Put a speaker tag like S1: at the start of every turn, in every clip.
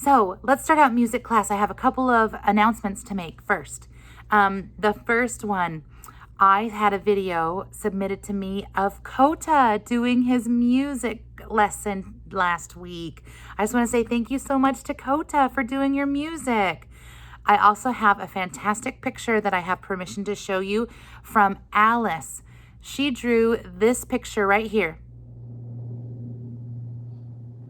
S1: So let's start out music class. I have a couple of announcements to make first. The first one, I had a video submitted to me of Kota doing his music lesson last week. I just want to say thank you so much to Kota for doing your music. I also have a fantastic picture that I have permission to show you from Alice. She drew this picture right here.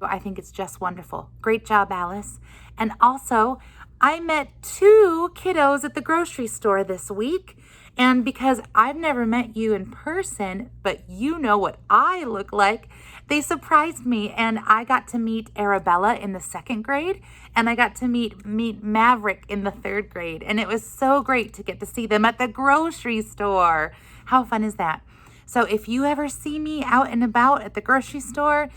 S1: I think it's just wonderful. Great job, Alice. And also, I met 2 kiddos at the grocery store this week. And because I've never met you in person, but you know what I look like, they surprised me. And I got to meet Arabella in the 2nd grade, and I got to meet Maverick in the 3rd grade. And it was so great to get to see them at the grocery store. How fun is that? So if you ever see me out and about at the grocery store,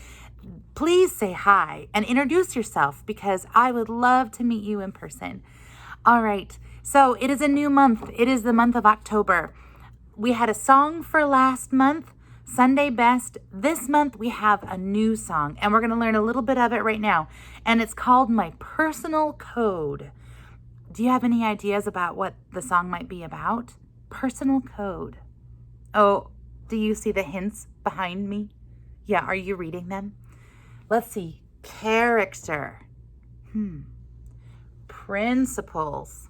S1: please say hi and introduce yourself, because I would love to meet you in person. All right, so it is a new month. It is the month of October. We had a song for last month, Sunday Best. This month we have a new song, and we're going to learn a little bit of it right now. And it's called My Personal Code. Do you have any ideas about what the song might be about? Personal code. Oh, do you see the hints behind me? Yeah, are you reading them? Let's see. Character. Principles.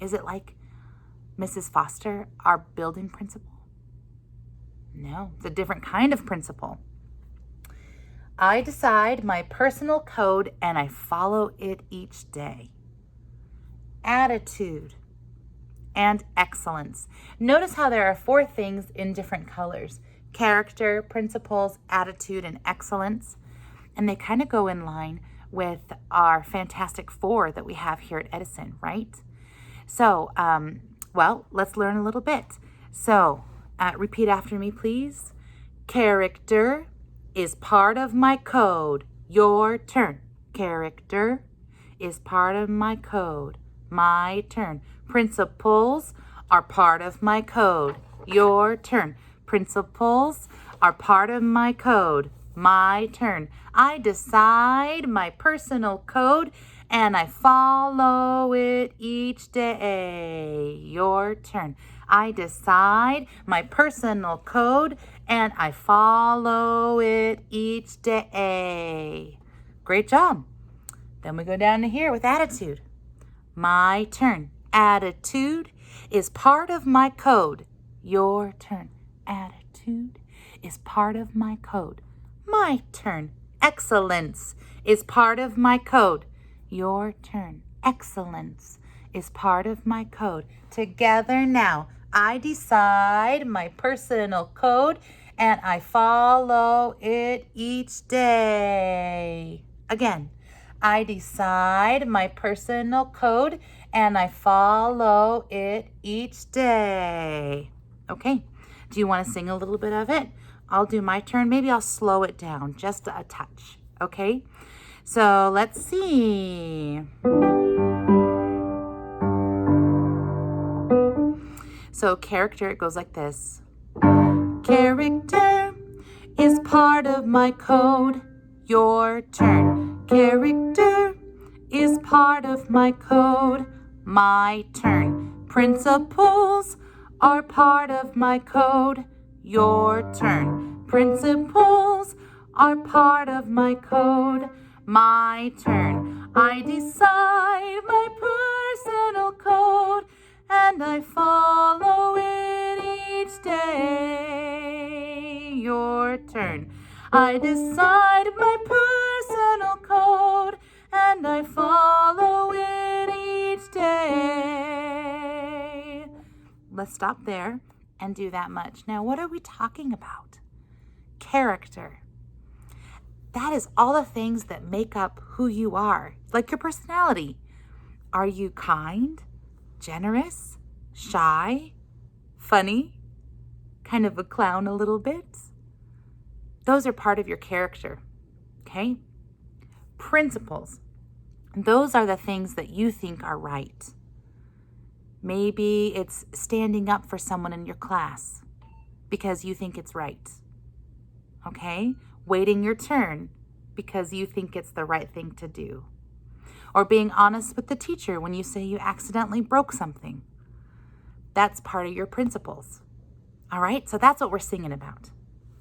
S1: Is it like Mrs. Foster, our building principal? No, it's a different kind of principle. I decide my personal code and I follow it each day. Attitude and excellence. Notice how there are 4 things in different colors: character, principles, attitude, and excellence. And they kind of go in line with our Fantastic 4 that we have here at Edison, right? So, well, let's learn a little bit. So, repeat after me, please. Character is part of my code. Your turn. Character is part of my code. My turn. Principles are part of my code. Your turn. Principles are part of my code. My turn. I decide my personal code and I follow it each day. Your turn. I decide my personal code and I follow it each day. Great job. Then we go down to here with attitude. My turn. Attitude is part of my code. Your turn. Attitude is part of my code. My turn. Excellence is part of my code. Your turn. Excellence is part of my code. Together now. I decide my personal code and I follow it each day. Again, I decide my personal code and I follow it each day. Okay, do you want to sing a little bit of it? I'll do my turn. Maybe I'll slow it down just a touch. Okay, so let's see. So character, it goes like this. Character is part of my code. Your turn. Character is part of my code. My turn. Principles are part of my code. Your turn. Principles are part of my code. My turn. I decide my personal code and I follow it each day. Your turn. I decide my personal code and I follow it each day. Let's stop there and do that much. Now, what are we talking about? Character. That is all the things that make up who you are, like your personality. Are you kind, generous, shy, funny, kind of a clown a little bit? Those are part of your character, okay? Principles. Those are the things that you think are right. Maybe it's standing up for someone in your class because you think it's right, okay? Waiting your turn because you think it's the right thing to do. Or being honest with the teacher when you say you accidentally broke something. That's part of your principles. All right, so that's what we're singing about.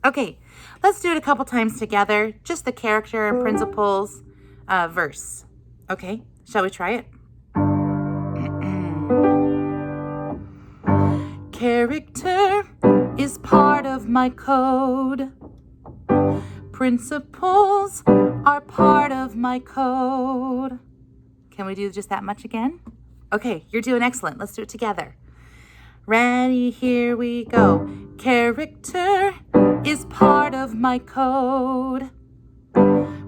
S1: Okay, let's do it a couple times together. Just the character and principles verse. Okay, shall we try it? Character is part of my code. Principles are part of my code. Can we do just that much again? Okay, you're doing excellent. Let's do it together. Ready, here we go. Character is part of my code.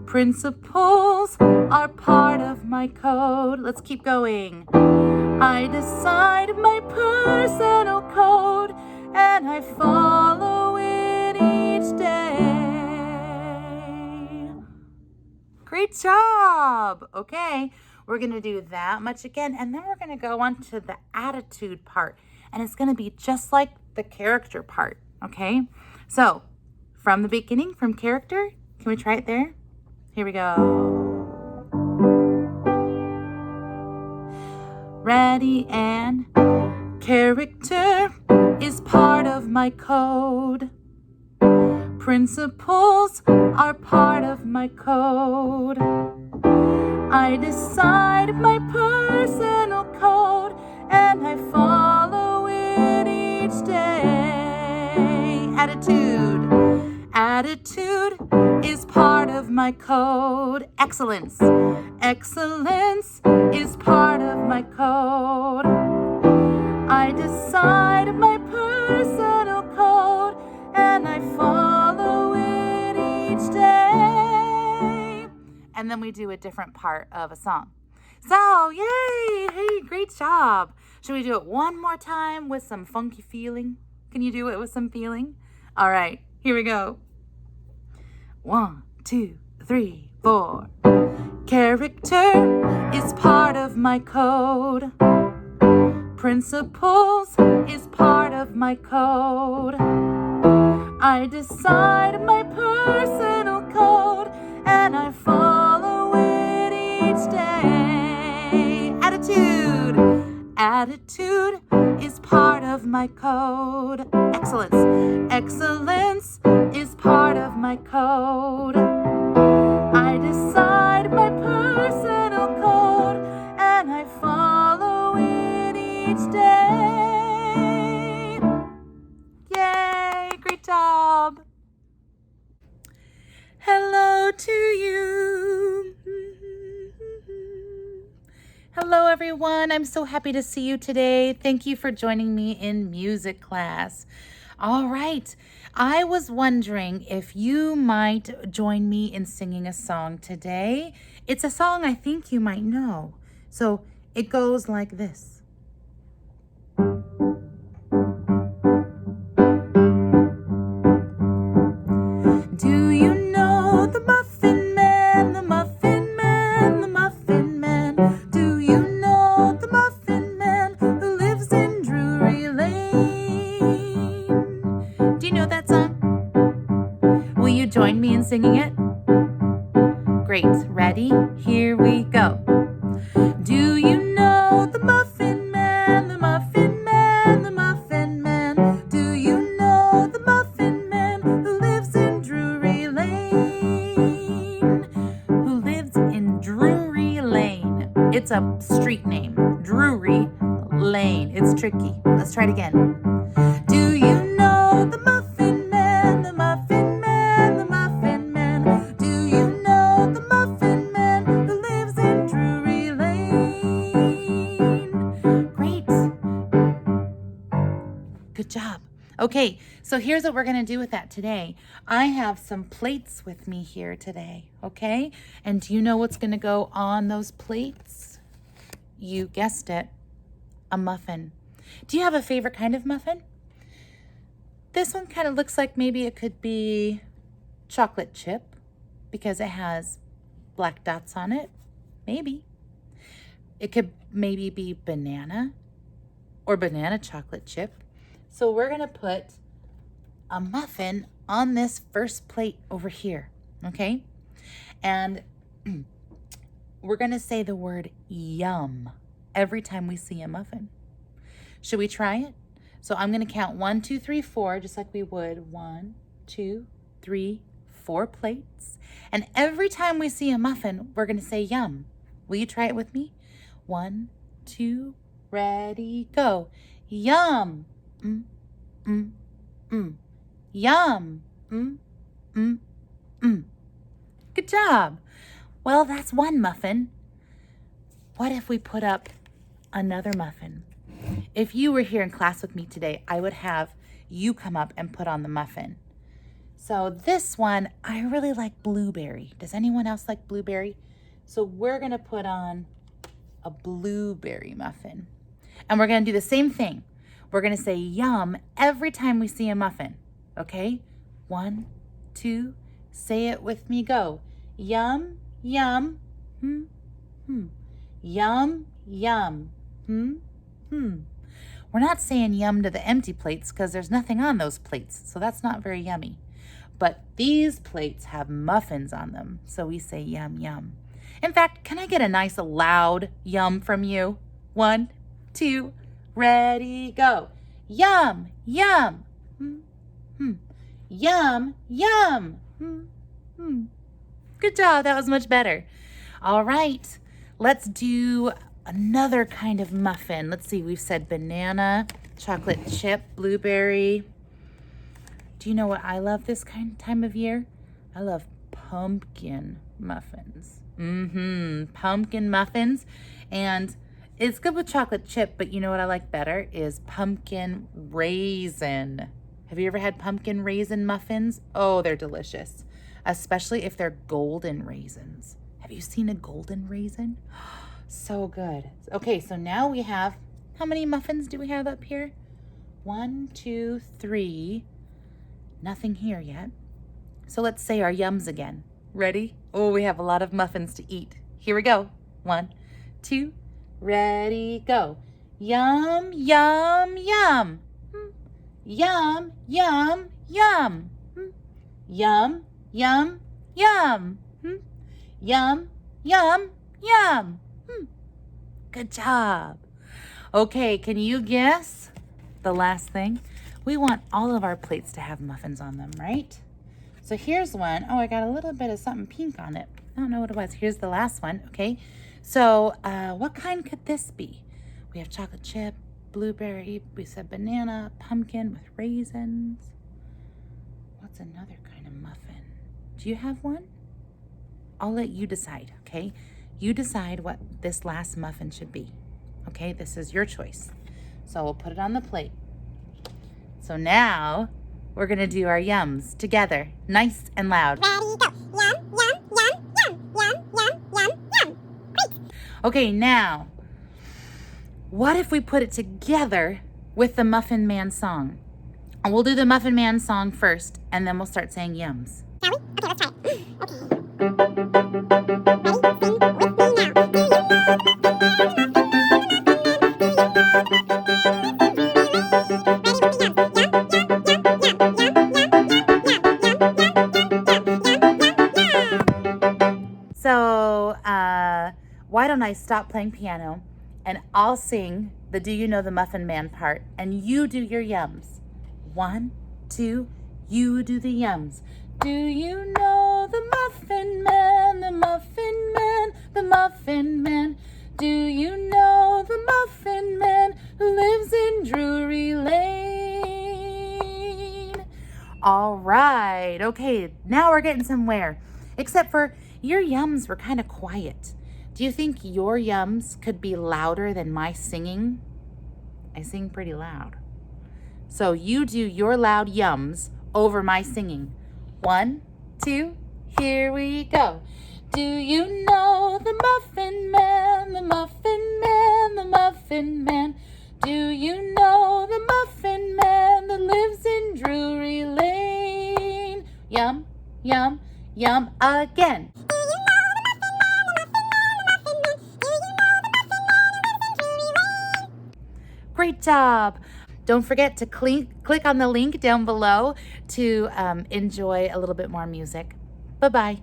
S1: Principles are part of my code. Let's keep going. I decide my personal code and I follow it each day. Great job. Okay, we're going to do that much again, and then we're going to go on to the attitude part, and it's going to be just like the character part. Okay, so from the beginning, from character, can we try it there? Here we go. Ready, and character is part of my code. Principles are part of my code. I decide my personal code and I follow it each day. Attitude. Attitude is part of my code. Excellence. Excellence is part of my code. I decide my personal code and I follow it each day. And then we do a different part of a song. So, yay! Hey, great job. Should we do it one more time with some funky feeling? Can you do it with some feeling? All right, here we go. 1, 2, 3, 4. Character is part of my code. Principles is part of my code. I decide my personal code and I follow it each day. Attitude. Attitude is part of my code. Excellence. Excellence is part of my code. I decide my personal code and I follow it each day. Yay! Great job! Hello to you. Hello, everyone. I'm so happy to see you today. Thank you for joining me in music class. All right. I was wondering if you might join me in singing a song today. It's a song I think you might know. So it goes like this. Do you know the Muffin Man, the Muffin Man, the Muffin Man? Do you know the Muffin Man who lives in Drury Lane? Do you know that song? Will you join me in singing it? Great. Ready? Here we go. Do you know the Muffin Man, the Muffin Man, the Muffin Man? Do you know the Muffin Man who lives in Drury Lane? Who lives in Drury Lane. It's a street name. Drury Lane. It's tricky. Let's try it again. Do you know the Muffin Man, the Muffin Man, the Muffin Man? Do you know the Muffin Man who lives in Drury Lane? Great. Good job. Okay, so here's what we're going to do with that today. I have some plates with me here today, okay? And do you know what's going to go on those plates? You guessed it, a muffin. Do you have a favorite kind of muffin? This one kind of looks like maybe it could be chocolate chip because it has black dots on it. Maybe. It could maybe be banana or banana chocolate chip. So we're going to put a muffin on this first plate over here, okay? And we're going to say the word yum every time we see a muffin. Should we try it? So I'm going to count 1, 2, 3, 4, just like we would. 1, 2, 3, 4 plates. And every time we see a muffin, we're going to say yum. Will you try it with me? 1, 2, ready, go. Yum. Mm, mm, mm. Yum. Mm, mm, mm. Good job. Well, that's one muffin. What if we put up another muffin? If you were here in class with me today, I would have you come up and put on the muffin. So this one, I really like blueberry. Does anyone else like blueberry? So we're going to put on a blueberry muffin. And we're going to do the same thing. We're going to say yum every time we see a muffin. Okay? 1, 2, say it with me, go. Yum, yum, hmm, hmm. Yum, yum, hmm, hmm. We're not saying yum to the empty plates because there's nothing on those plates, so that's not very yummy. But these plates have muffins on them, so we say yum, yum. In fact, can I get a nice loud yum from you? 1, 2, ready, go. Yum, yum, hmm, hmm. Yum, yum, hmm, hmm. Good job, that was much better. All right, let's do another kind of muffin. Let's see, we've said banana, chocolate chip, blueberry. Do you know what I love this time of year? I love pumpkin muffins. Pumpkin muffins. And it's good with chocolate chip, but you know what I like better is pumpkin raisin. Have you ever had pumpkin raisin muffins? Oh, they're delicious, especially if they're golden raisins. Have you seen a golden raisin? So good. Okay, so now we have, how many muffins do we have up here? 1, 2, 3. Nothing here yet. So let's say our yums again. Ready? Oh, we have a lot of muffins to eat. Here we go. 1, 2, ready, go. Yum, yum, yum. Yum, yum, yum. Yum, yum, yum. Yum, yum, yum. Good job. Okay, can you guess the last thing? We want all of our plates to have muffins on them, right? So here's one. Oh, I got a little bit of something pink on it. I don't know what it was. Here's the last one, okay? So what kind could this be? We have chocolate chip, blueberry, we said banana, pumpkin with raisins. What's another kind of muffin? Do you have one? I'll let you decide, okay? You decide what this last muffin should be, okay? This is your choice. So we'll put it on the plate. So now we're gonna do our yums together, nice and loud.
S2: Ready, go. Yum, yum, yum, yum, yum, yum, yum, yum. Great.
S1: Okay, now, what if we put it together with the Muffin Man song? And we'll do the Muffin Man song first, and then we'll start saying yums.
S2: Shall we? Okay, let's try it. Okay. Ready, sing with me now. Do you know
S1: So, why don't I stop playing piano and I'll sing the Do You Know the Muffin Man part and you do your yums. 1, 2, you do the yums. Do you know the Muffin Man, the Muffin Man, the Muffin Man? Do you know the Muffin Man who lives in Drury Lane? All right, okay, now we're getting somewhere. Except for your yums were kind of quiet. Do you think your yums could be louder than my singing? I sing pretty loud. So you do your loud yums over my singing. 1, 2, here we go. Do you know the Muffin Man, the Muffin Man, the Muffin Man? Do you know the Muffin Man that lives in Drury Lane? Yum, yum, yum again.
S2: Do you know the Muffin Man, the Muffin Man, the Muffin Man? Do you know the Muffin Man who lives in Drury Lane?
S1: Great job. Don't forget to click on the link down below to enjoy a little bit more music. Bye-bye.